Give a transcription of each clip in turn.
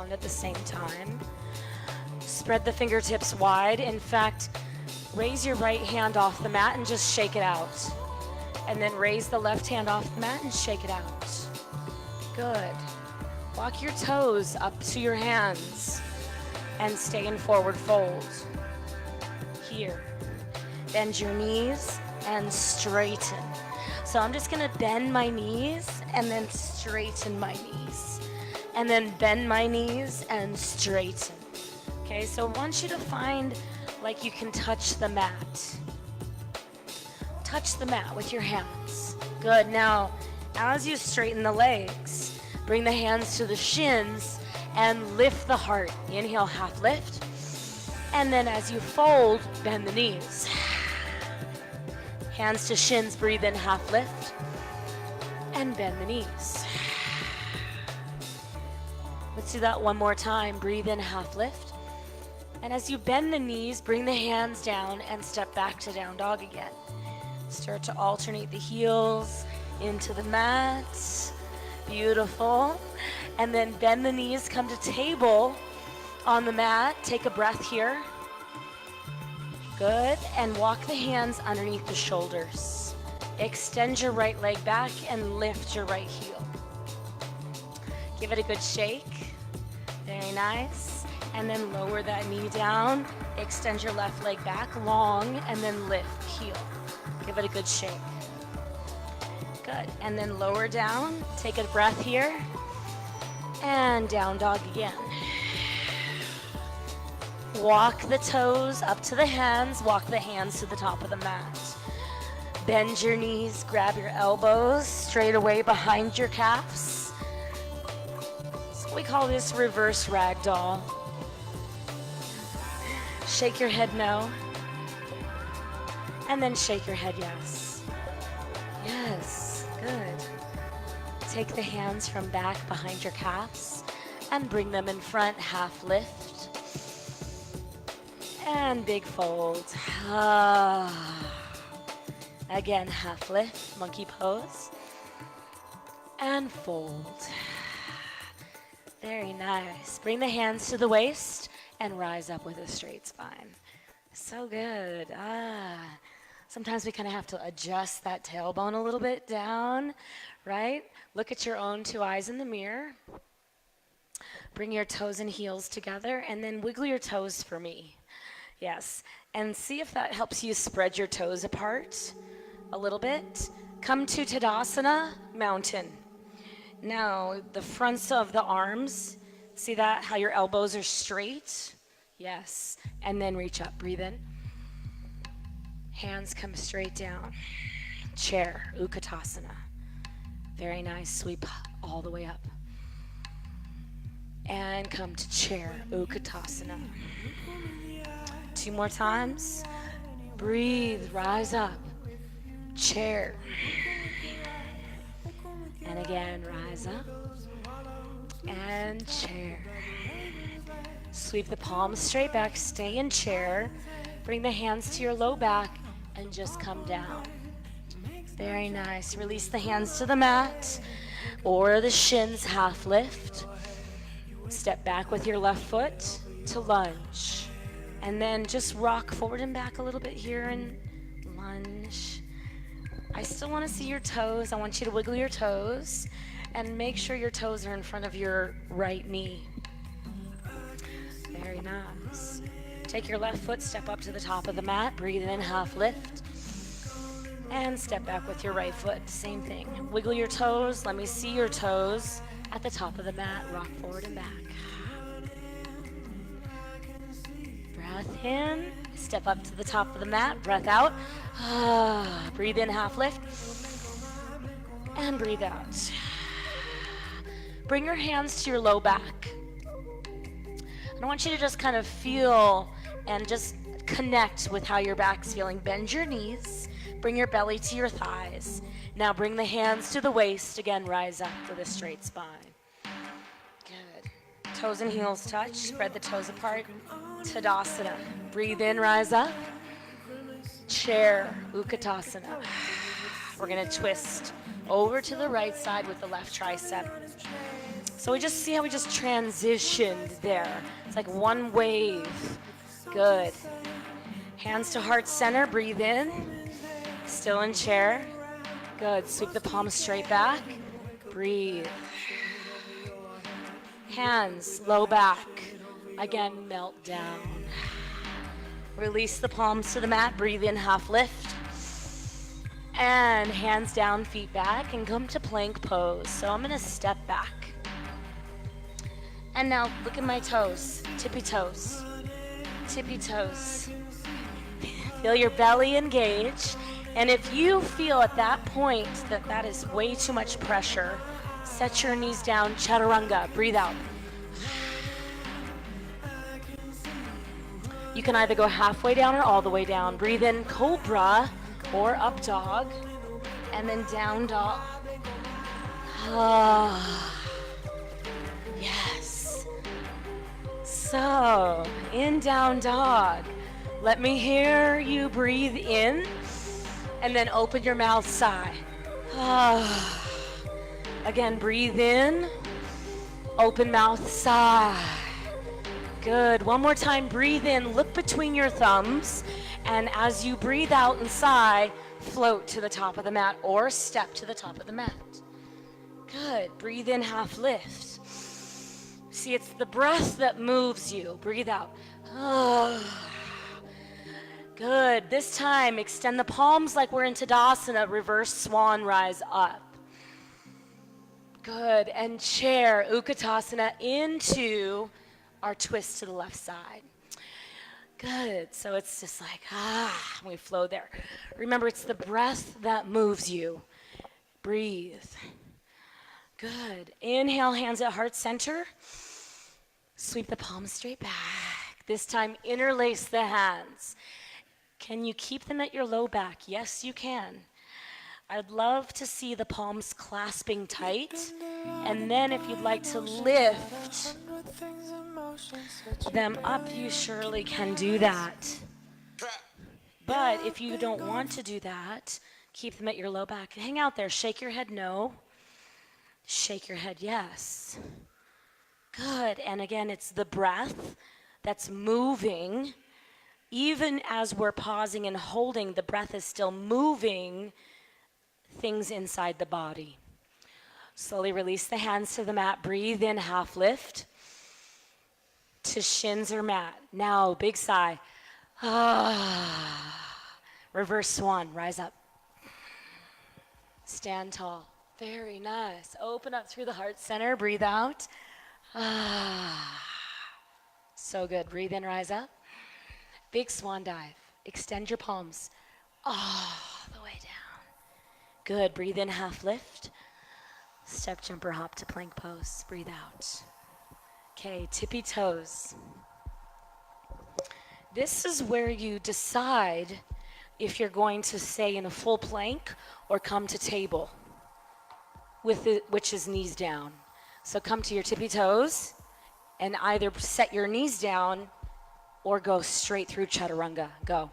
ground at the same time. Spread the fingertips wide. In fact, raise your right hand off the mat and just shake it out. And then raise the left hand off the mat and shake it out. Good. Walk your toes up to your hands and stay in forward fold. Here. Bend your knees and straighten. So I'm just gonna bend my knees and then straighten my knees. And then bend my knees and straighten. Okay, so I want you to find like you can touch the mat. Touch the mat with your hands. Good, now as you straighten the legs, bring the hands to the shins and lift the heart. Inhale, half lift. And then as you fold, bend the knees. Hands to shins, breathe in, half lift. And bend the knees. Let's do that one more time. Breathe in, half lift. And as you bend the knees, bring the hands down and step back to down dog again. Start to alternate the heels into the mat. Beautiful. And then bend the knees, come to table on the mat. Take a breath here. Good. And walk the hands underneath the shoulders. Extend your right leg back and lift your right heel. Give it a good shake. Very nice. And then lower that knee down. Extend your left leg back long and then lift heel. Give it a good shake. Good. And then lower down. Take a breath here. And down dog again. Walk the toes up to the hands. Walk the hands to the top of the mat. Bend your knees. Grab your elbows straight away behind your calves. So we call this reverse ragdoll. Shake your head no. And then shake your head yes. Yes, good. Take the hands from back behind your calves and bring them in front, half lift. And big fold. Again, half lift, monkey pose. And fold. Very nice. Bring the hands to the waist and rise up with a straight spine. So good. Sometimes we kind of have to adjust that tailbone a little bit down, right? Look at your own two eyes in the mirror. Bring your toes and heels together and then wiggle your toes for me. Yes, and see if that helps you spread your toes apart a little bit. Come to Tadasana, mountain. Now, the fronts of the arms, see that, how your elbows are straight? Yes, and then reach up, breathe in. Hands come straight down. Chair, Utkatasana. Very nice, sweep all the way up. And come to chair, Utkatasana. 2 more times. Breathe, rise up. Chair. And again, rise up. And chair. Sweep the palms straight back, stay in chair. Bring the hands to your low back and just come down. Very nice. Release the hands to the mat or the shins, half lift. Step back with your left foot to lunge. And then just rock forward and back a little bit here and lunge. I still want to see your toes. I want you to wiggle your toes and make sure your toes are in front of your right knee. Very nice. Take your left foot, step up to the top of the mat, breathe in, half lift. And step back with your right foot, same thing. Wiggle your toes, let me see your toes at the top of the mat, rock forward and back. Breath in, step up to the top of the mat, breath out. Breathe in, half lift. And breathe out. Bring your hands to your low back. And I want you to just kind of feel and just connect with how your back's feeling. Bend your knees, bring your belly to your thighs. Now bring the hands to the waist. Again, rise up with a straight spine. Good. Toes and heels touch, spread the toes apart. Tadasana. Breathe in, rise up. Chair, Utkatasana. We're gonna twist over to the right side with the left tricep. So we just see how we just transitioned there. It's like one wave. Good. Hands to heart center, breathe in. Still in chair. Good, sweep the palms straight back. Breathe. Hands, low back. Again, melt down. Release the palms to the mat, breathe in, half lift. And hands down, feet back, and come to plank pose. So I'm gonna step back. And now look at my toes, tippy toes, tippy toes. Feel your belly engage. And if you feel at that point that that is way too much pressure, set your knees down, chaturanga, breathe out. You can either go halfway down or all the way down. Breathe in, cobra or up dog, and then down dog. Yes. So, in down dog. Let me hear you breathe in, and then open your mouth, sigh. Again, breathe in, open mouth, sigh. Good. One more time, breathe in, look between your thumbs, and as you breathe out and sigh, float to the top of the mat or step to the top of the mat. Good. Breathe in, half lift. See, it's the breath that moves you. Breathe out. Good. This time, extend the palms like we're in Tadasana, reverse swan, rise up. Good. And chair, Utkatasana, into our twist to the left side. Good. So it's just like, we flow there. Remember, it's the breath that moves you. Breathe. Good. Inhale, hands at heart center. Sweep the palms straight back. This time, interlace the hands. Can you keep them at your low back? Yes, you can. I'd love to see the palms clasping tight. And then if you'd like to lift them up, you surely can do that. But if you don't want to do that, keep them at your low back. Hang out there. Shake your head no. Shake your head yes. Good. And again, it's the breath that's moving. Even as we're pausing and holding, the breath is still moving things inside the body. Slowly release the hands to the mat. Breathe in, half lift to shins or mat. Now, big sigh. Reverse swan, rise up. Stand tall. Very nice. Open up through the heart center. Breathe out. So good. Breathe in, rise up. Big swan dive. Extend your palms all the way down. Good. Breathe in, half lift. Step, jumper, hop to plank pose. Breathe out. Okay, tippy toes. This is where you decide if you're going to stay in a full plank or come to table, which is knees down. So come to your tippy toes and either set your knees down or go straight through chaturanga. Go.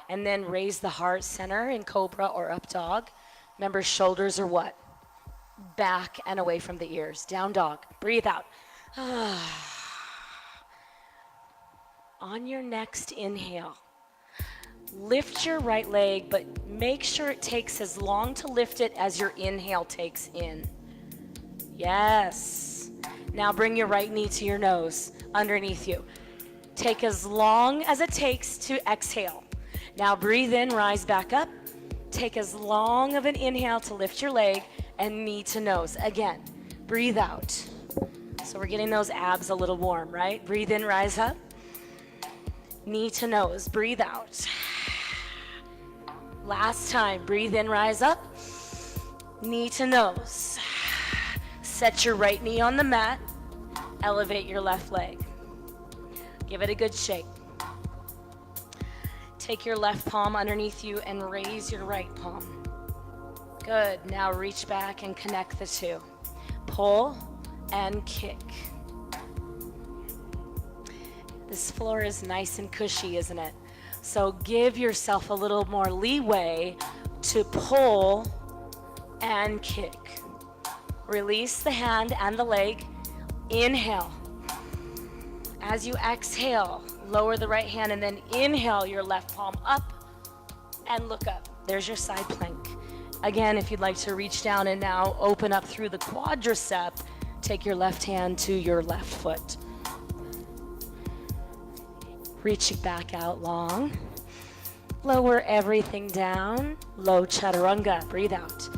And then raise the heart center in cobra or up dog. Remember, shoulders are what? Back and away from the ears. Down dog. Breathe out. On your next inhale, lift your right leg, but make sure it takes as long to lift it as your inhale takes in. Yes. Now bring your right knee to your nose, underneath you. Take as long as it takes to exhale. Now breathe in, rise back up. Take as long of an inhale to lift your leg and knee to nose. Again, breathe out. So we're getting those abs a little warm, right? Breathe in, rise up. Knee to nose, breathe out. Last time, breathe in, rise up. Knee to nose. Set your right knee on the mat. Elevate your left leg. Give it a good shake. Take your left palm underneath you and raise your right palm. Good. Now reach back and connect the two. Pull and kick. This floor is nice and cushy, isn't it? So give yourself a little more leeway to pull and kick. Release the hand and the leg. Inhale. As you exhale, lower the right hand and then inhale your left palm up and look up. There's your side plank. Again, if you'd like to reach down and now open up through the quadricep, take your left hand to your left foot. Reach it back out long. Lower everything down. Low chaturanga. Breathe out.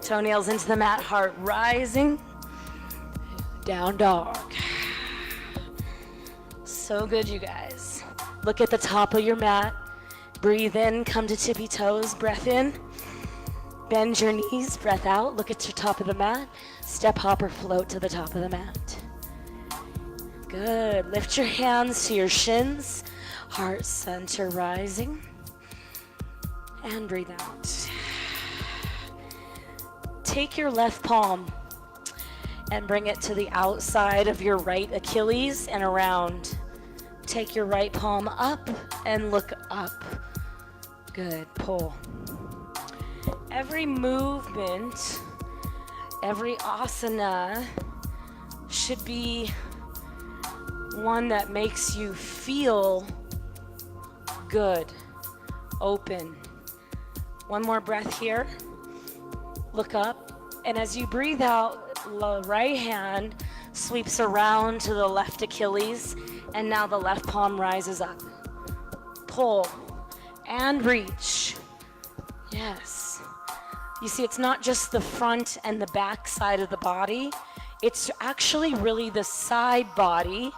Toenails into the mat, heart rising. Down dog. So good, you guys. Look at the top of your mat. Breathe in, come to tippy toes, breath in. Bend your knees, breath out. Look at your top of the mat. Step, hop, or float to the top of the mat. Good. Lift your hands to your shins. Heart center rising. And breathe out. Take your left palm and bring it to the outside of your right Achilles and around. Take your right palm up and look up. Good. Pull. Every movement, every asana should be one that makes you feel good, open. One more breath here. Look up, and as you breathe out, the right hand sweeps around to the left Achilles, and now the left palm rises up. Pull and reach. Yes. You see, it's not just the front and the back side of the body, it's actually really the side body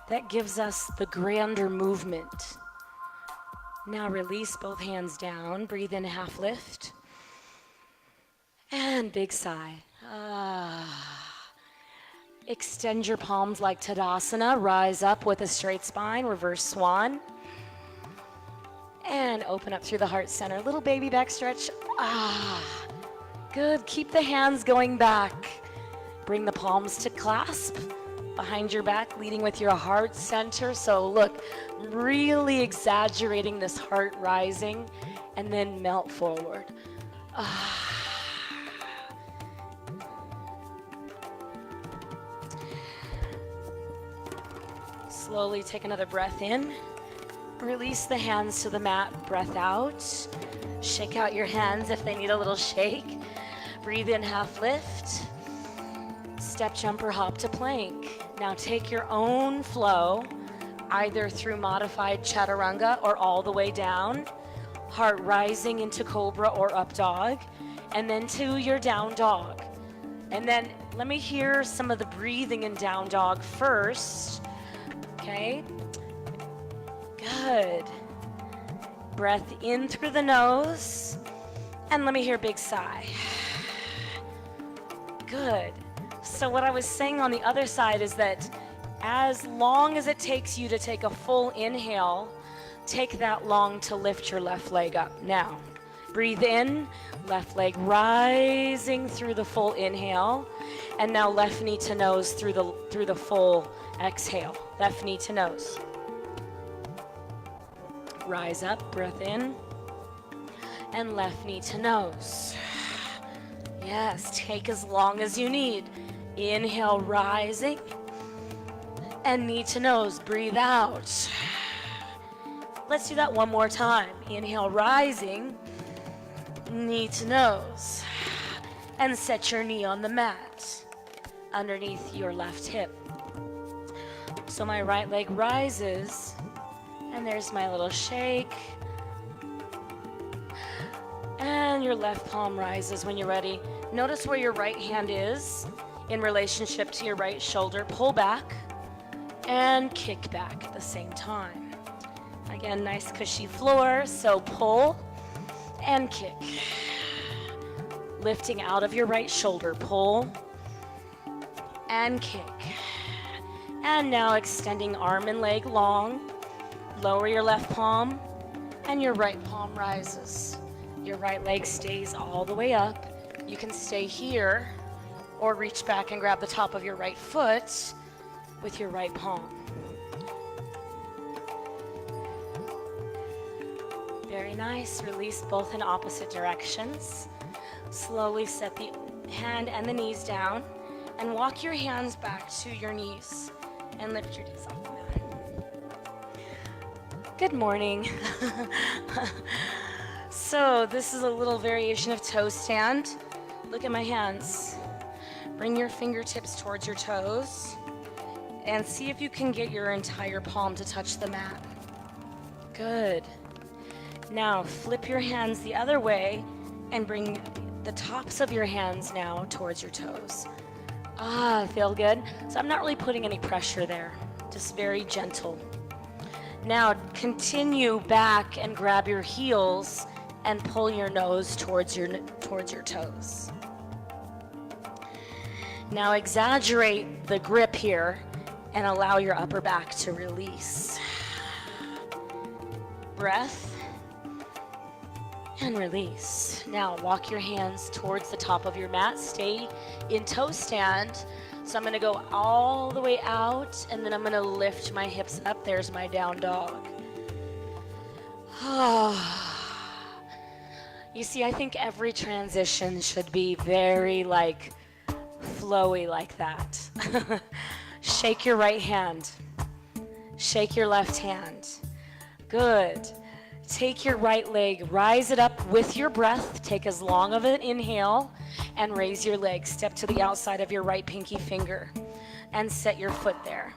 that gives us the grander movement. Now release both hands down, breathe in, half lift, and big sigh. Extend your palms like Tadasana, rise up with a straight spine, reverse swan, and open up through the heart center. Little baby back stretch. Good, keep the hands going back. Bring the palms to clasp behind your back, leading with your heart center. So look, really exaggerating this heart rising, and then melt forward. Slowly take another breath in. Release the hands to the mat, breath out. Shake out your hands if they need a little shake. Breathe in, half lift. Step, jump, or hop to plank. Now take your own flow, either through modified chaturanga or all the way down. Heart rising into cobra or up dog, and then to your down dog. And then let me hear some of the breathing in down dog first. Okay, good. Breath in through the nose, and let me hear a big sigh. Good. So what I was saying on the other side is that as long as it takes you to take a full inhale, take that long to lift your left leg up. Now, breathe in, left leg rising through the full inhale, and now left knee to nose through the full exhale. Left knee to nose. Rise up, breath in, and left knee to nose. Yes, take as long as you need. Inhale, rising, and knee to nose. Breathe out. Let's do that one more time. Inhale, rising, knee to nose, and set your knee on the mat underneath your left hip. So my right leg rises, and there's my little shake. And your left palm rises when you're ready. Notice where your right hand is in relationship to your right shoulder. Pull back and kick back at the same time. Again, nice cushy floor, so pull and kick. Lifting out of your right shoulder, pull and kick. And now extending arm and leg long. Lower your left palm and your right palm rises. Your right leg stays all the way up. You can stay here or reach back and grab the top of your right foot with your right palm. Very nice. Release both in opposite directions. Slowly set the hand and the knees down and walk your hands back to your knees and lift your knees off the mat. Good morning. So this is a little variation of toe stand. Look at my hands. Bring your fingertips towards your toes and see if you can get your entire palm to touch the mat. Good. Now flip your hands the other way and bring the tops of your hands now towards your toes. Feel good? So I'm not really putting any pressure there, just very gentle. Now continue back and grab your heels and pull your nose towards your toes. Now exaggerate the grip here and allow your upper back to release. Breath and release. Now walk your hands towards the top of your mat. Stay in toe stand. So I'm gonna go all the way out and then I'm gonna lift my hips up. There's my down dog. You see, I think every transition should be very like flowy like that. Shake your right hand. Shake your left hand. Good. Take your right leg, rise it up with your breath. Take as long of an inhale and raise your leg. Step to the outside of your right pinky finger and set your foot there.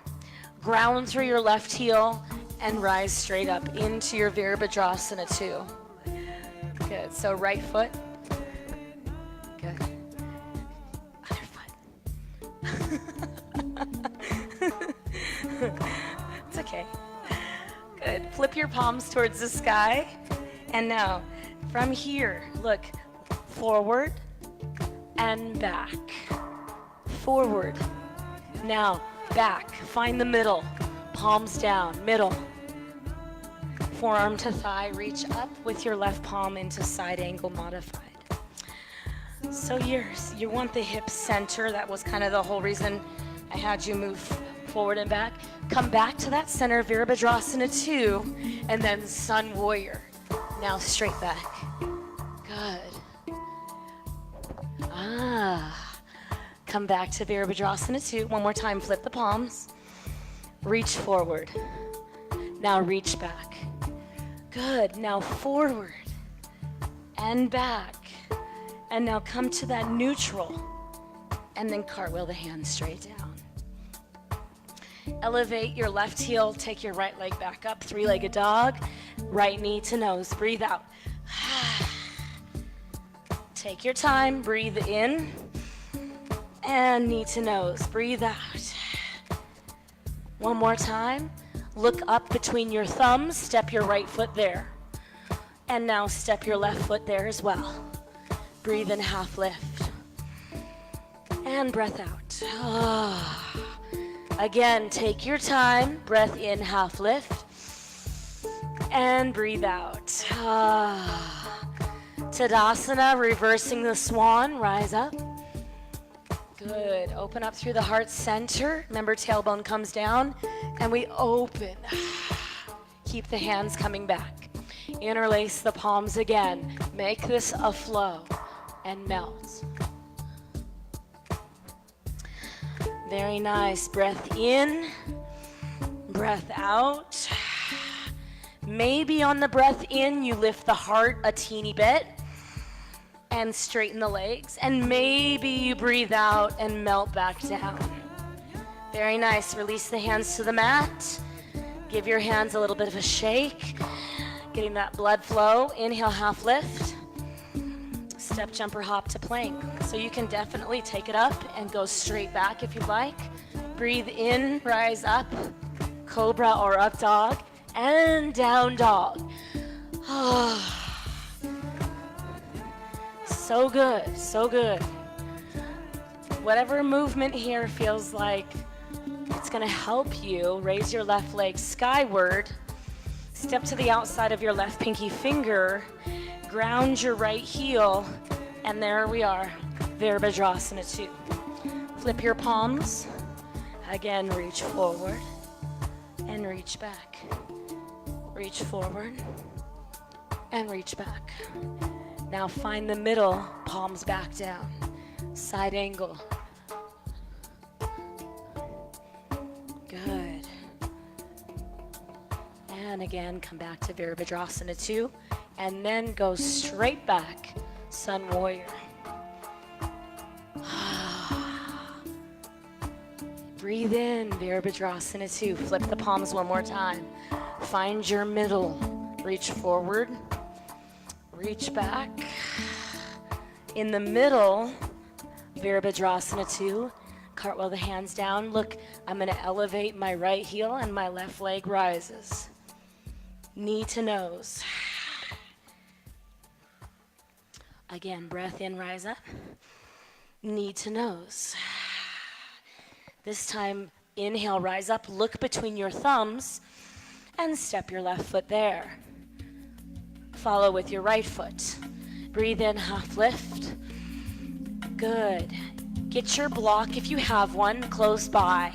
Ground through your left heel and rise straight up into your Virabhadrasana 2. Good. So right foot. Good. Other foot. It's okay. Good. Flip your palms towards the sky. And now, from here, look forward and back. Forward. Now, back. Find the middle. Palms down. Middle. Forearm to thigh. Reach up with your left palm into side angle modified. So you want the hips center. That was kind of the whole reason I had you move forward and back. Come back to that center, Virabhadrasana 2, and then Sun Warrior. Now straight back. Good. Come back to Virabhadrasana 2. One more time, flip the palms. Reach forward. Now reach back. Good. Now forward and back. And now come to that neutral. And then cartwheel the hands straight down. Elevate your left heel, take your right leg back up, three-legged dog, right knee to nose, breathe out. Take your time, breathe in, and knee to nose, breathe out. One more time, look up between your thumbs, step your right foot there, and now step your left foot there as well. Breathe in, half lift, and breath out. Again, take your time, breath in, half lift, and breathe out. Tadasana, reversing the swan, rise up. Good, open up through the heart center. Remember, tailbone comes down, and we open. Keep the hands coming back. Interlace the palms again. Make this a flow, and melt. Very nice. Breath in, breath out. Maybe on the breath in, you lift the heart a teeny bit and straighten the legs. And maybe you breathe out and melt back down. Very nice. Release the hands to the mat. Give your hands a little bit of a shake. Getting that blood flow. Inhale, half lift. Step, jumper, hop to plank. So you can definitely take it up and go straight back if you like. Breathe in, rise up, cobra or up dog, and down dog. So good, so good. Whatever movement here feels like it's gonna help you, raise your left leg skyward, step to the outside of your left pinky finger, ground your right heel, and there we are, Virabhadrasana 2. Flip your palms. Again, reach forward and reach back. Reach forward and reach back. Now find the middle, palms back down. Side angle. Good. And again, come back to Virabhadrasana 2, and then go straight back, Sun Warrior. Breathe in, Virabhadrasana 2. Flip the palms one more time. Find your middle. Reach forward. Reach back. In the middle, Virabhadrasana 2. Cartwheel the hands down. Look, I'm going to elevate my right heel and my left leg rises. Knee to nose. Again, breath in, rise up. Knee to nose. This time, inhale, rise up, look between your thumbs, and step your left foot there. Follow with your right foot. Breathe in, half lift. Good. Get your block, if you have one, close by.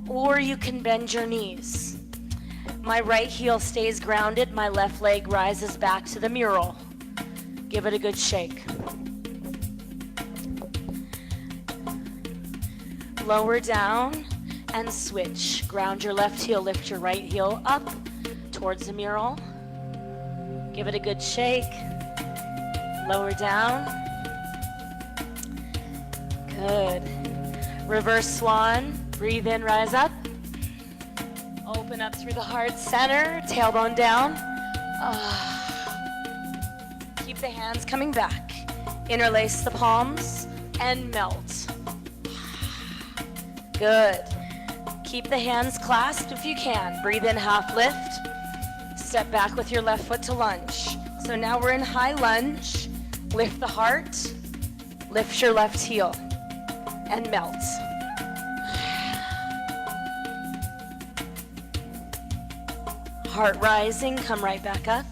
Or you can bend your knees. My right heel stays grounded, my left leg rises back to the mural. Give it a good shake. Lower down and switch. Ground your left heel, lift your right heel up towards the mural. Give it a good shake. Lower down. Good. Reverse swan. Breathe in, rise up. Open up through the heart center, tailbone down. Keep the hands coming back. Interlace the palms and melt. Good. Keep the hands clasped if you can. Breathe in, half lift. Step back with your left foot to lunge. So now we're in high lunge. Lift the heart. Lift your left heel and melt. Heart rising, come right back up.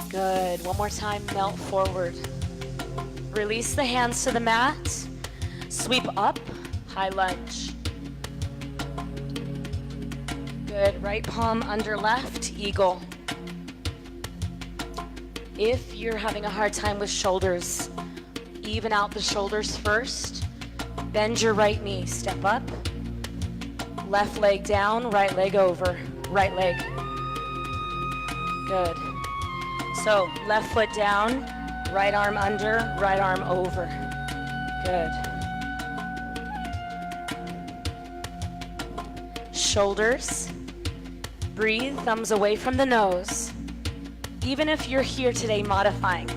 Good. One more time, melt forward. Release the hands to the mat. Sweep up, high lunge. Good. Right palm under left, eagle. If you're having a hard time with shoulders, even out the shoulders first. Bend your right knee, step up. Left leg down, right leg over. Right leg. Good. So left foot down, right arm under, right arm over. Good. Shoulders. Breathe, thumbs away from the nose. Even if you're here today modifying,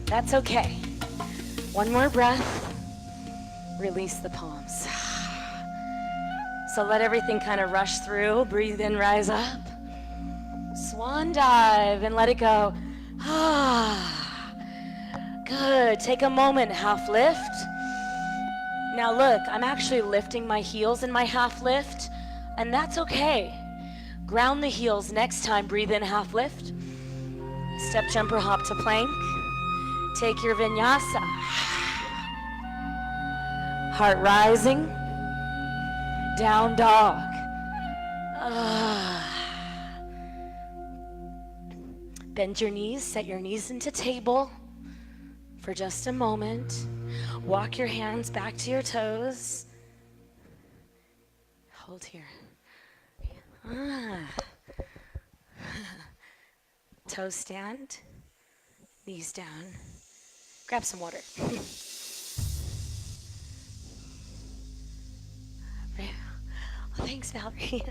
that's okay. One more breath. Release the palms. So let everything kind of rush through. Breathe in, rise up. Swan dive and let it go. Good. Take a moment, half lift. Now look, I'm actually lifting my heels in my half lift, and that's okay. Ground the heels next time. Breathe in, half lift. Step, jump, or hop to plank. Take your vinyasa. Heart rising. Down dog. Bend your knees, set your knees into table for just a moment. Walk your hands back to your toes. Hold here. Toes stand, knees down. Grab some water. Oh, thanks, Valerie.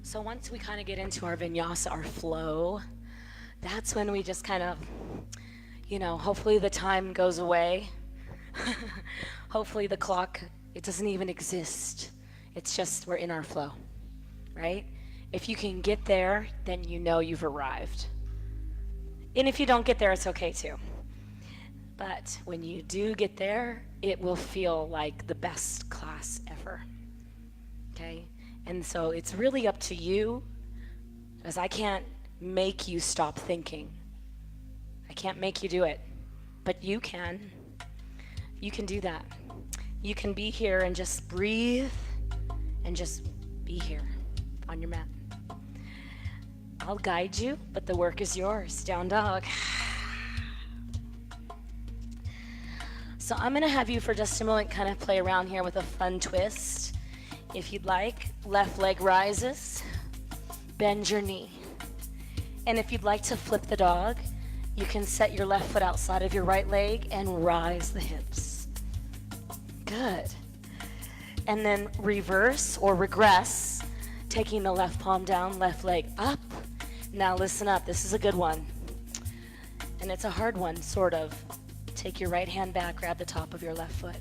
So once we kind of get into our vinyasa, our flow, that's when we just kind of, hopefully the time goes away. Hopefully the clock, it doesn't even exist. It's just we're in our flow, right? If you can get there, then you know you've arrived. And if you don't get there, it's okay too. But when you do get there, it will feel like the best class ever, okay? And so it's really up to you, because I can't make you stop thinking. I can't make you do it, but you can. You can do that. You can be here and just breathe and just be here on your mat. I'll guide you, but the work is yours. Down dog. So I'm gonna have you for just a moment kind of play around here with a fun twist. If you'd like, left leg rises, bend your knee. And if you'd like to flip the dog, you can set your left foot outside of your right leg and rise the hips. Good. And then reverse or regress, taking the left palm down, left leg up. Now listen up, this is a good one. And it's a hard one, sort of. Take your right hand back, grab the top of your left foot.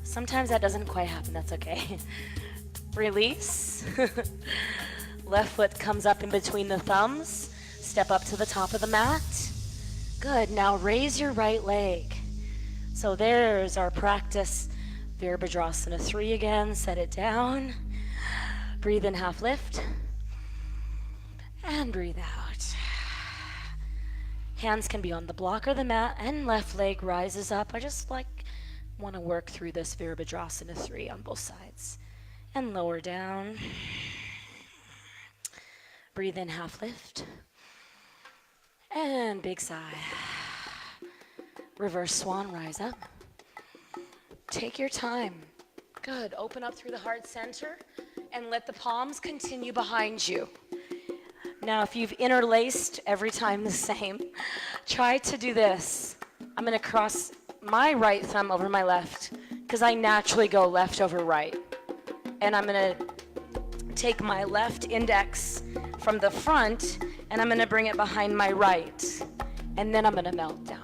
Sometimes that doesn't quite happen, that's okay. Release. Left foot comes up in between the thumbs. Step up to the top of the mat. Good, now raise your right leg. So there's our practice. Virabhadrasana 3 again, set it down. Breathe in, half lift. And breathe out. Hands can be on the block or the mat, and left leg rises up. I just want to work through this Virabhadrasana 3 on both sides. And lower down. Breathe in, half lift. And big sigh. Reverse swan, rise up. Take your time. Good, open up through the heart center and let the palms continue behind you. Now, if you've interlaced every time the same, try to do this. I'm gonna cross my right thumb over my left because I naturally go left over right. And I'm gonna take my left index from the front and I'm gonna bring it behind my right. And then I'm gonna melt down.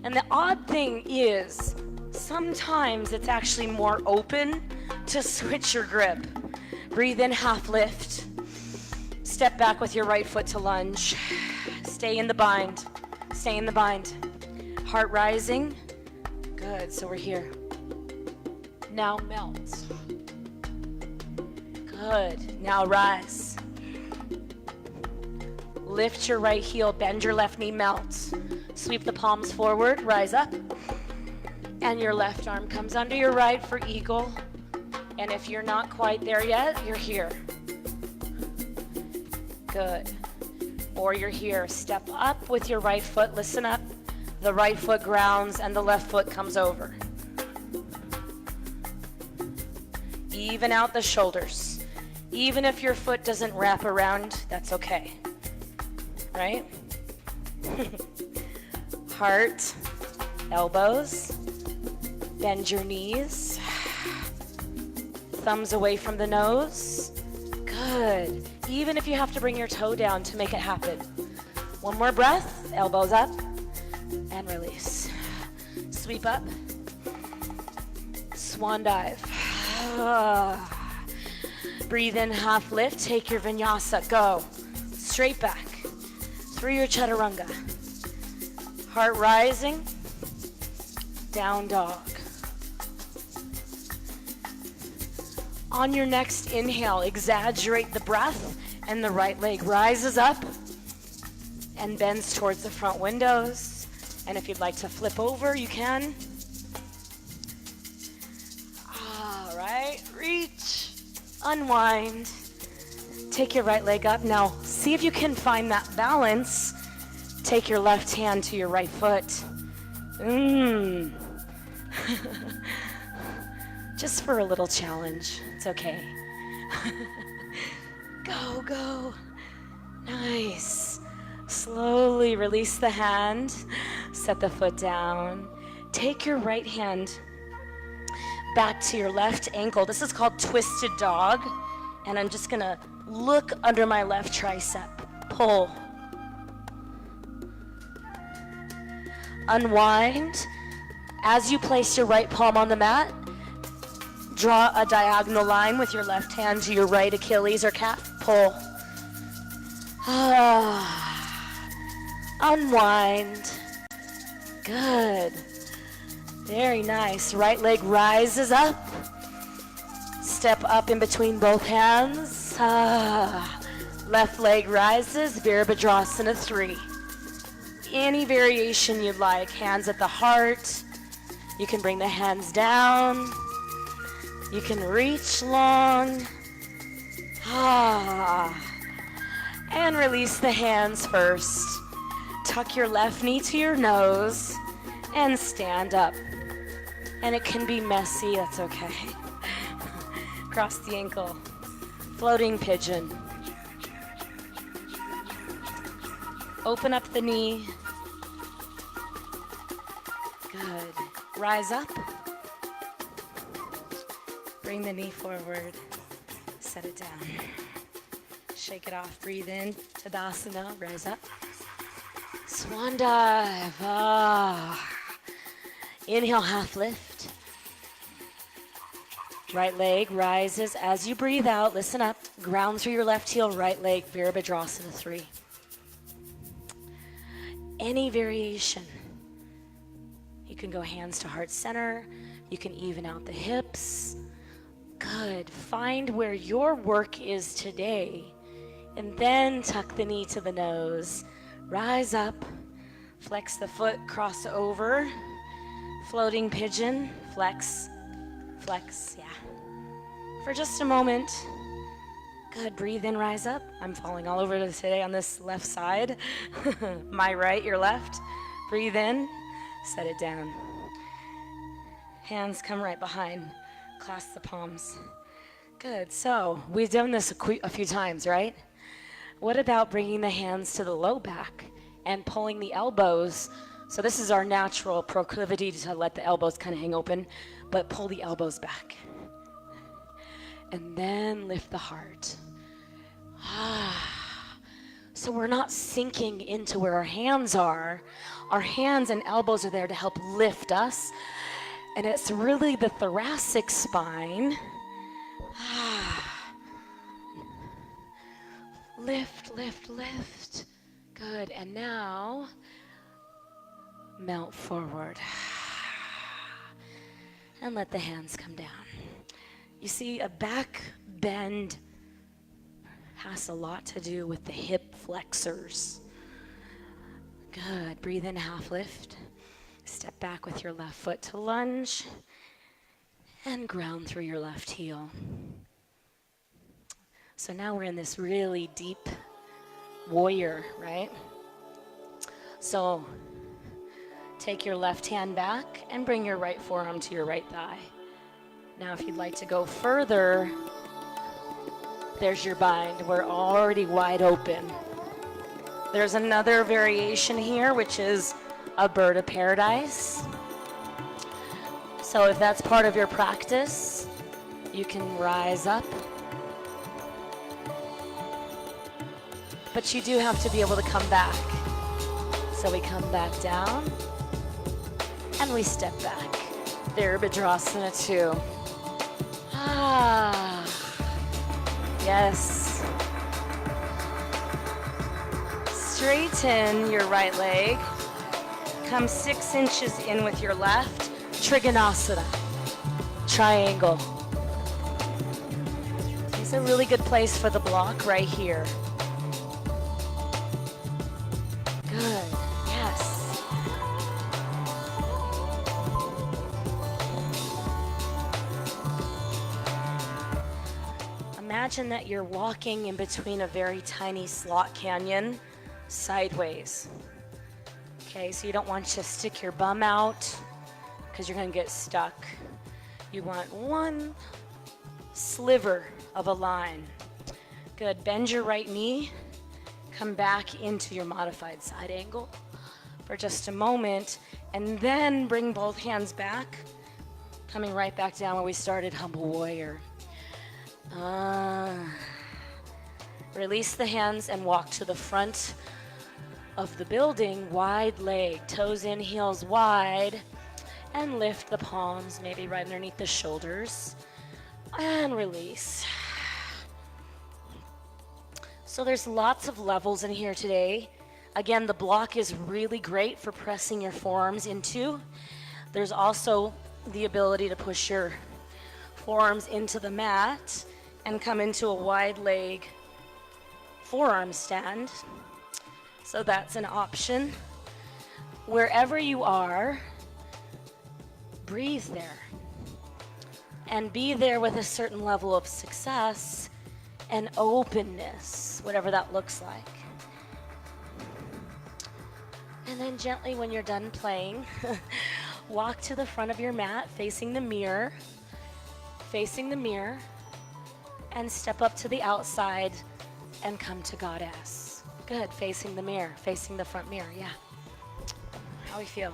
And the odd thing is, sometimes it's actually more open to switch your grip. Breathe in, half lift. Step back with your right foot to lunge. Stay in the bind. Stay in the bind. Heart rising. Good, so we're here. Now melt. Good, now rise. Lift your right heel, bend your left knee, melt. Sweep the palms forward, rise up. And your left arm comes under your right for eagle. And if you're not quite there yet, you're here. Good. Or you're here. Step up with your right foot, listen up. The right foot grounds and the left foot comes over. Even out the shoulders. Even if your foot doesn't wrap around, that's okay. Right? Heart, elbows, bend your knees, thumbs away from the nose. Good. Even if you have to bring your toe down to make it happen. One more breath, elbows up, and release. Sweep up, swan dive. Breathe in, half lift, take your vinyasa, go. Straight back, through your chaturanga. Heart rising, down dog. On your next inhale, exaggerate the breath and the right leg rises up and bends towards the front windows. And if you'd like to flip over, you can. All right, reach, unwind. Take your right leg up. Now, see if you can find that balance. Take your left hand to your right foot. Just for a little challenge. It's okay. Go, go. Nice. Slowly release the hand. Set the foot down. Take your right hand back to your left ankle. This is called twisted dog. And I'm just gonna look under my left tricep. Pull. Unwind. As you place your right palm on the mat, draw a diagonal line with your left hand to your right Achilles or calf. Pull. Unwind. Good. Very nice. Right leg rises up. Step up in between both hands. Left leg rises. Virabhadrasana 3. Any variation you'd like. Hands at the heart. You can bring the hands down. You can reach long. And release the hands first. Tuck your left knee to your nose and stand up. And it can be messy, that's okay. Cross the ankle. Floating pigeon. Open up the knee. Good. Rise up. Bring the knee forward. Set it down. Shake it off. Breathe in. Tadasana. Rise up. Swan dive. Inhale, half lift. Right leg rises as you breathe out. Listen up. Ground through your left heel, right leg, Virabhadrasana 3. Any variation. You can go hands to heart center. You can even out the hips. Good. Find where your work is today. And then tuck the knee to the nose. Rise up. Flex the foot, cross over. Floating pigeon. Flex. Flex, yeah. For just a moment. Good, breathe in, rise up. I'm falling all over today on this left side. My right, your left. Breathe in, set it down. Hands come right behind. Clasp the palms. Good, so we've done this a few times, right? What about bringing the hands to the low back and pulling the elbows? So this is our natural proclivity to let the elbows kind of hang open, but pull the elbows back. And then lift the heart. So we're not sinking into where our hands are. Our hands and elbows are there to help lift us. And it's really the thoracic spine. Lift, lift, lift. Good, and now melt forward. And let the hands come down. You see, a back bend has a lot to do with the hip flexors. Good. Breathe in, half lift. Step back with your left foot to lunge. And ground through your left heel. So now we're in this really deep warrior, right? So take your left hand back and bring your right forearm to your right thigh. Now, if you'd like to go further, there's your bind. We're already wide open. There's another variation here, which is a bird of paradise. So if that's part of your practice, you can rise up. But you do have to be able to come back. So we come back down, and we step back. Virabhadrasana 2. Yes. Straighten your right leg. Come 6 inches in with your left. Trikonasana. Triangle. It's a really good place for the block right here. Good. Yes. Imagine that you're walking in between a very tiny slot canyon sideways. Okay, so you don't want to stick your bum out because you're going to get stuck. You want one sliver of a line. Good. Bend your right knee. Come back into your modified side angle for just a moment, and then bring both hands back, coming right back down where we started, humble warrior. Release the hands and walk to the front of the building, wide leg, toes in, heels wide, and lift the palms, maybe right underneath the shoulders, and release. So there's lots of levels in here today. Again, the block is really great for pressing your forearms into. There's also the ability to push your forearms into the mat and come into a wide leg forearm stand. So that's an option. Wherever you are, breathe there. And be there with a certain level of success and openness, whatever that looks like. And then gently, when you're done playing, walk to the front of your mat, facing the mirror, and step up to the outside and come to Goddess. Good, facing the mirror, facing the front mirror, yeah. How we feel?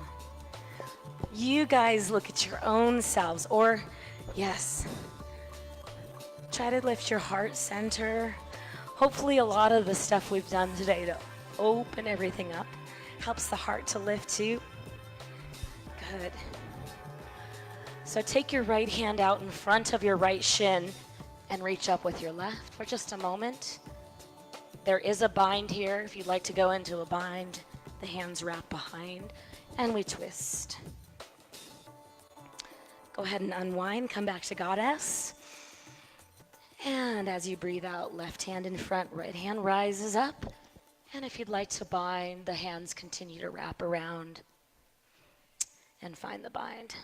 You guys look at your own selves, or yes, try to lift your heart center. Hopefully a lot of the stuff we've done today to open everything up helps the heart to lift too. Good. So take your right hand out in front of your right shin and reach up with your left for just a moment. There is a bind here. If you'd like to go into a bind, the hands wrap behind and we twist. Go ahead and unwind, come back to Goddess. And as you breathe out, left hand in front, right hand rises up. And if you'd like to bind, the hands continue to wrap around and find the bind.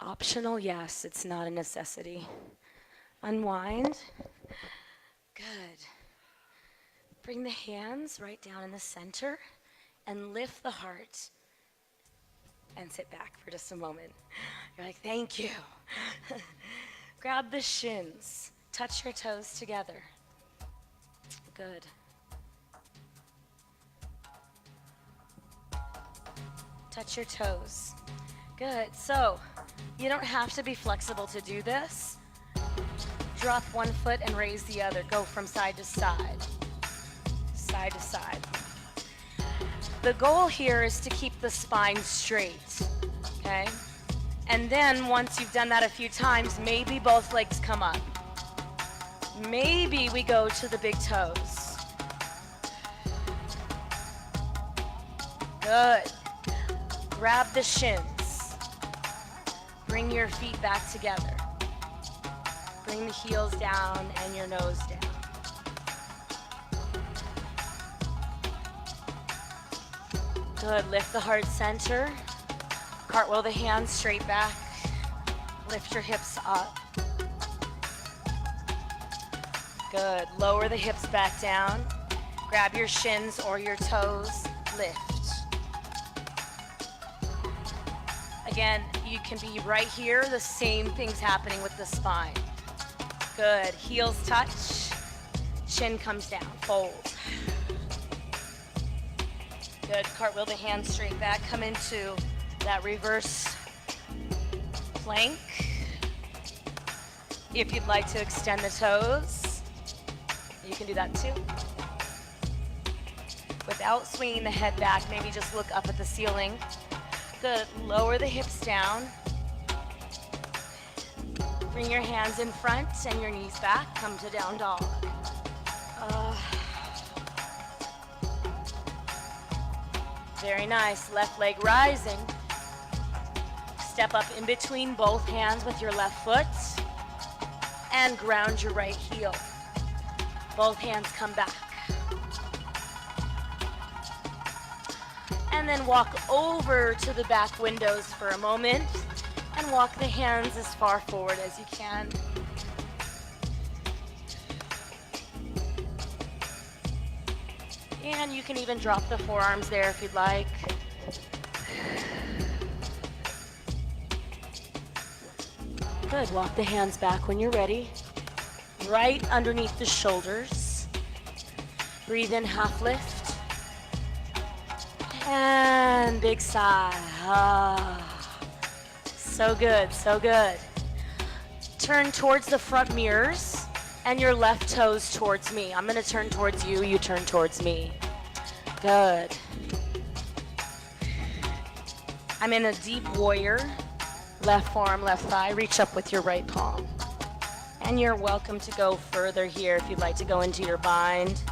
Optional, yes, it's not a necessity. Unwind. Good. Bring the hands right down in the center and lift the heart and sit back for just a moment. You're like, thank you. Grab the shins. Touch your toes together. Good. Touch your toes. Good. So, you don't have to be flexible to do this. Drop one foot and raise the other. Go from side to side. Side to side. The goal here is to keep the spine straight, okay? And then once you've done that a few times, maybe both legs come up. Maybe we go to the big toes. Good. Grab the shins. Bring your feet back together. Bring the heels down and your nose down. Good, lift the heart center. Cartwheel the hands straight back. Lift your hips up. Good, lower the hips back down. Grab your shins or your toes, lift. Again, you can be right here, the same thing's happening with the spine. Good, heels touch, chin comes down, fold. Good, cartwheel the hands straight back, come into that reverse plank. If you'd like to extend the toes, you can do that too. Without swinging the head back, maybe just look up at the ceiling. Good, lower the hips down. Bring your hands in front and your knees back, come to down dog. Very nice, left leg rising. Step up in between both hands with your left foot and ground your right heel. Both hands come back. And then walk over to the back windows for a moment and walk the hands as far forward as you can. And you can even drop the forearms there if you'd like. Good, walk the hands back when you're ready. Right underneath the shoulders. Breathe in, half lift. And big sigh. So good, so good. Turn towards the front mirrors and your left toes towards me. I'm gonna turn towards you, you turn towards me. Good. I'm in a deep warrior. Left forearm, left thigh, reach up with your right palm. And you're welcome to go further here if you'd like to go into your bind.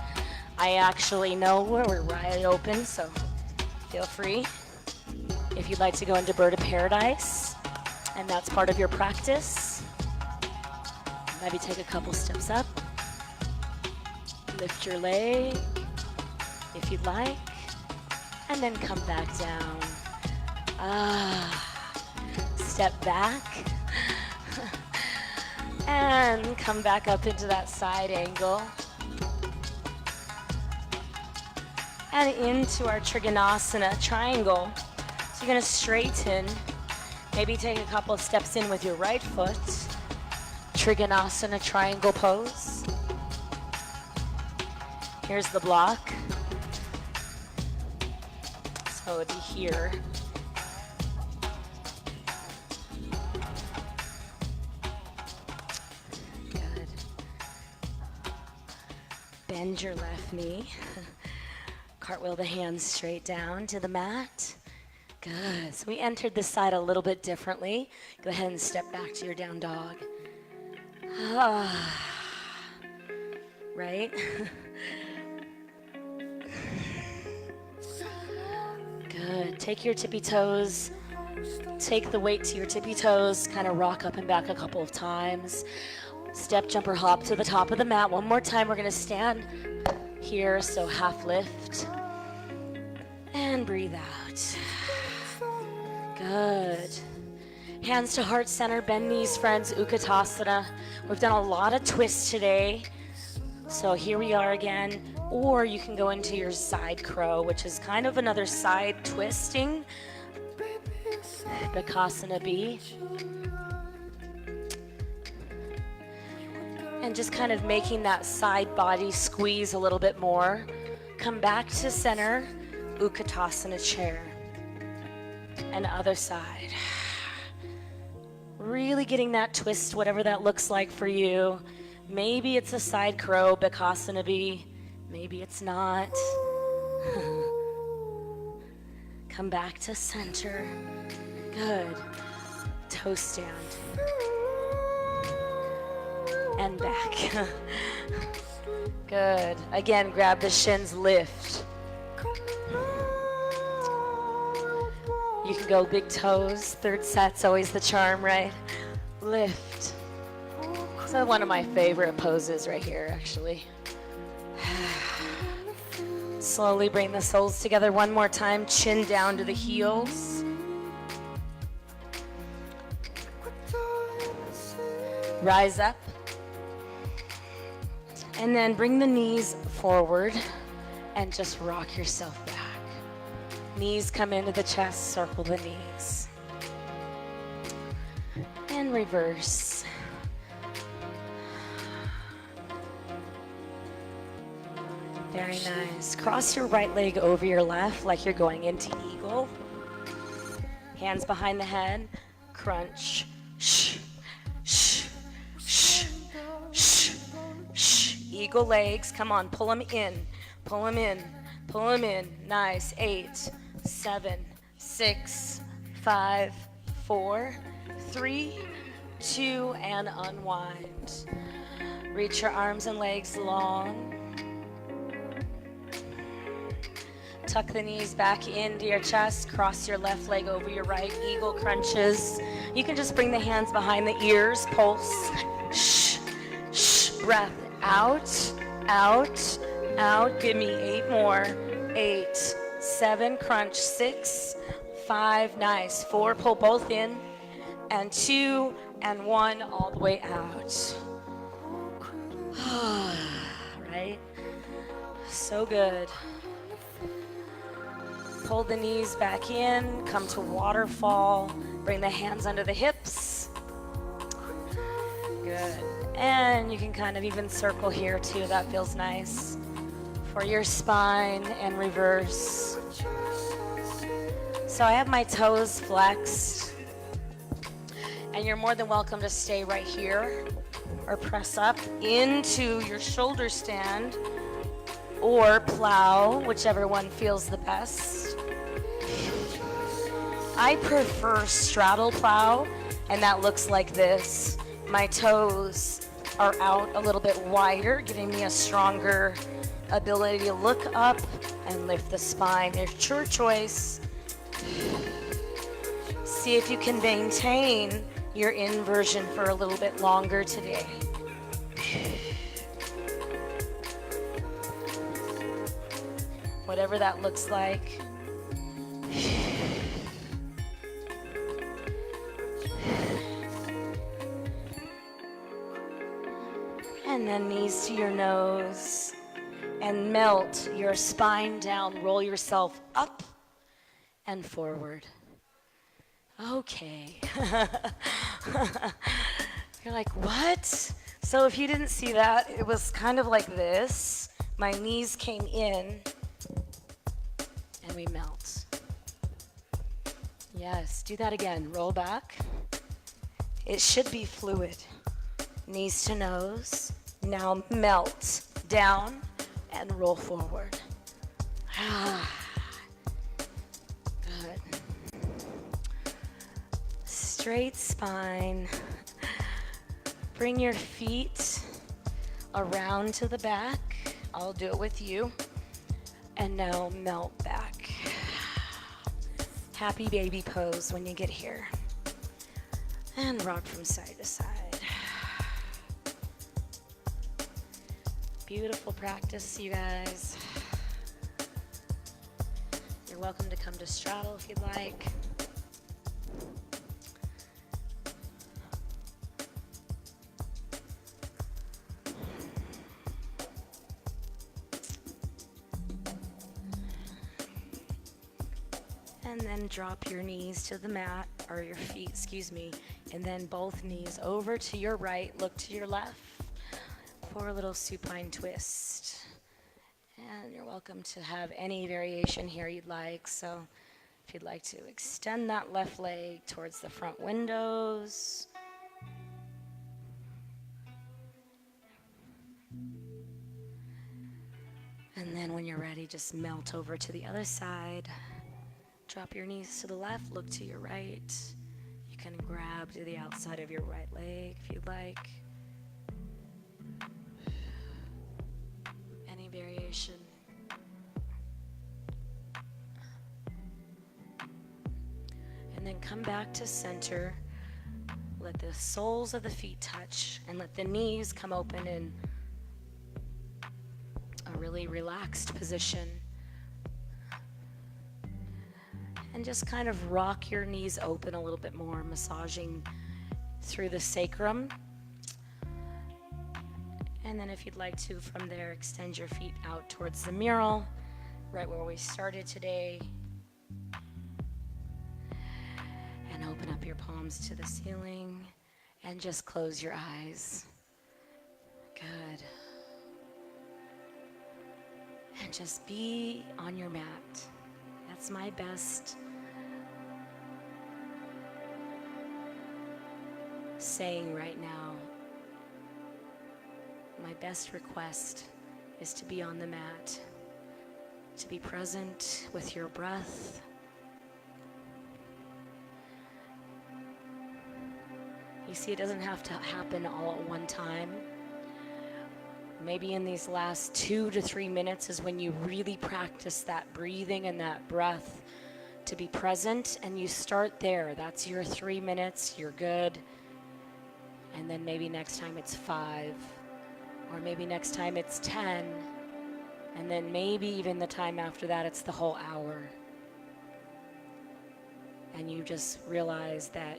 I actually know we're wide open, so feel free. If you'd like to go into bird of paradise, and that's part of your practice, maybe take a couple steps up. Lift your leg, if you'd like, and then come back down. step back. And come back up into that side angle. And into our Trikonasana triangle. So you're gonna straighten, maybe take a couple of steps in with your right foot. Trikonasana triangle pose. Here's the block. So it'd be here. Good. Bend your left knee. Cartwheel the hands straight down to the mat. Good. So we entered this side a little bit differently. Go ahead and step back to your down dog. Right? Good. Take your tippy toes. Take the weight to your tippy toes. Kind of rock up and back a couple of times. Step, jump, or hop to the top of the mat. One more time. We're going to stand here. So half lift. And breathe out. Good. Hands to heart center. Bend knees, friends. Utkatasana. We've done a lot of twists today. So here we are again. Or you can go into your side crow, which is kind of another side twisting. Bakasana B. And just kind of making that side body squeeze a little bit more. Come back to center. Utkatasana chair. And other side. Really getting that twist, whatever that looks like for you. Maybe it's a side crow, Bakasana B. Maybe it's not. Come back to center. Good. Toe stand. And back. Good. Again, grab the shins, lift. You can go big toes. Third set's always the charm, right? Lift. So one of my favorite poses right here, actually. Slowly bring the soles together one more time. Chin down to the heels. Rise up. And then bring the knees forward and just rock yourself back. Knees come into the chest, circle the knees. And reverse. Very nice. Cross your right leg over your left like you're going into eagle. Hands behind the head. Crunch. Shh. Shh. Shh. Shh. Shh. Eagle legs. Come on, pull them in. Pull them in. Pull them in. Nice. 8, 7, 6, 5, 4, 3, 2, and unwind. Reach your arms and legs long. Tuck the knees back into your chest. Cross your left leg over your right. Eagle crunches. You can just bring the hands behind the ears. Pulse. Shh. Shh. Breath out. Out. Out. Give me 8 more. 8, 7. Crunch. 6, 5. Nice. 4. Pull both in. And 2 and 1 all the way out. Right? So good. Pull the knees back in, come to waterfall, bring the hands under the hips. Good. And you can kind of even circle here too, that feels nice. For your spine and reverse. So I have my toes flexed. And you're more than welcome to stay right here or press up into your shoulder stand or plow, whichever one feels the best. I prefer straddle plow, and that looks like this. My toes are out a little bit wider, giving me a stronger ability to look up and lift the spine. It's your choice. See if you can maintain your inversion for a little bit longer today. Whatever that looks like. And then knees to your nose. And melt your spine down. Roll yourself up and forward. Okay. You're like, what? So if you didn't see that, it was kind of like this. My knees came in and we melt. Yes, do that again. Roll back. It should be fluid. Knees to nose. Now melt down and roll forward. Good. Straight spine. Bring your feet around to the back. I'll do it with you. And now melt back. Happy baby pose when you get here. And rock from side to side. Beautiful practice, you guys. You're welcome to come to straddle if you'd like. And then drop your knees to the mat, or your feet, excuse me, and then both knees over to your right, look to your left for a little supine twist. And you're welcome to have any variation here you'd like. So if you'd like to extend that left leg towards the front windows. And then when you're ready, just melt over to the other side. Drop your knees to the left, look to your right. You can grab to the outside of your right leg if you'd like. Any variation. And then come back to center. Let the soles of the feet touch and let the knees come open in a really relaxed position. And just kind of rock your knees open a little bit more, massaging through the sacrum. And then if you'd like to, from there, extend your feet out towards the mural, right where we started today. And open up your palms to the ceiling and just close your eyes. Good. And just be on your mat. That's my best saying right now. My best request is to be on the mat, to be present with your breath. You see, it doesn't have to happen all at one time. Maybe in these last 2 to 3 minutes is when you really practice that breathing and that breath to be present, and you start there. That's your 3 minutes, you're good. And then maybe next time it's 5, or maybe next time it's 10, and then maybe even the time after that it's the whole hour. And you just realize that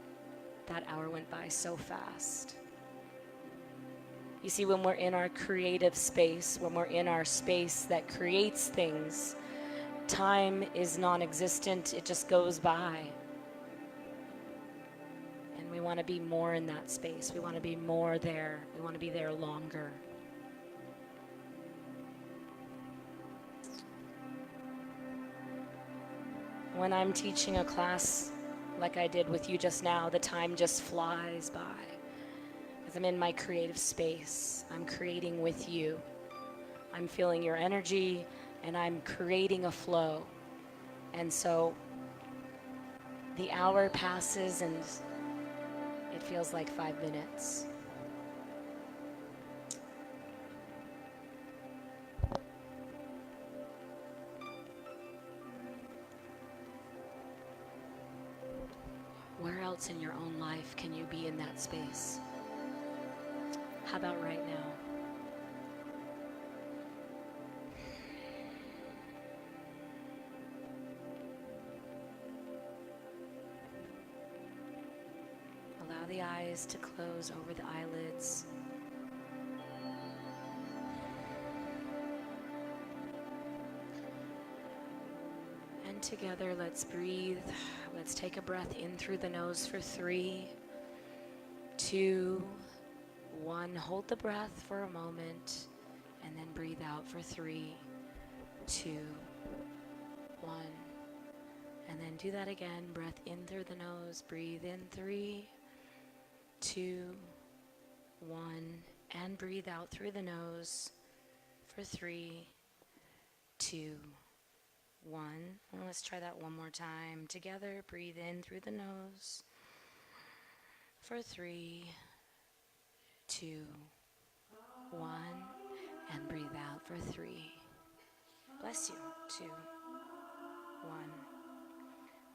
that hour went by so fast. You see, when we're in our creative space, when we're in our space that creates things, time is non-existent, it just goes by. And we want to be more in that space. We want to be more there. We want to be there longer. When I'm teaching a class like I did with you just now, the time just flies by. I'm in my creative space. I'm creating with you. I'm feeling your energy and I'm creating a flow. And so the hour passes and it feels like 5 minutes. Where else in your own life can you be in that space? How about right now? Allow the eyes to close over the eyelids. together, let's breathe. Let's take a breath in through the nose for 3, 2, 1. Hold the breath for a moment and then breathe out for 3, 2, 1. And then do that again. Breath in through the nose. Breathe in 3, 2, 1. And breathe out through the nose for 3, 2, 1. And let's try that one more time. Together, breathe in through the nose for 3, 2, 1. And breathe out for 3. Bless you. 2, 1.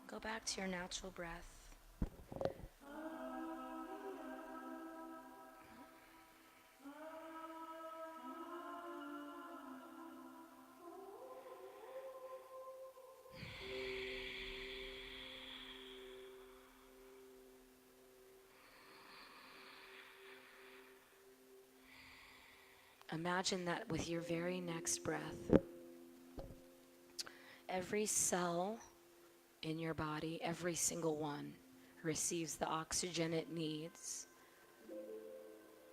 Go back to your natural breath. Imagine that with your very next breath, every cell in your body, every single one, receives the oxygen it needs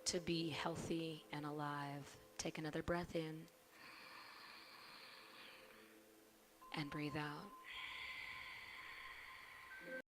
to be healthy and alive. Take another breath in and breathe out.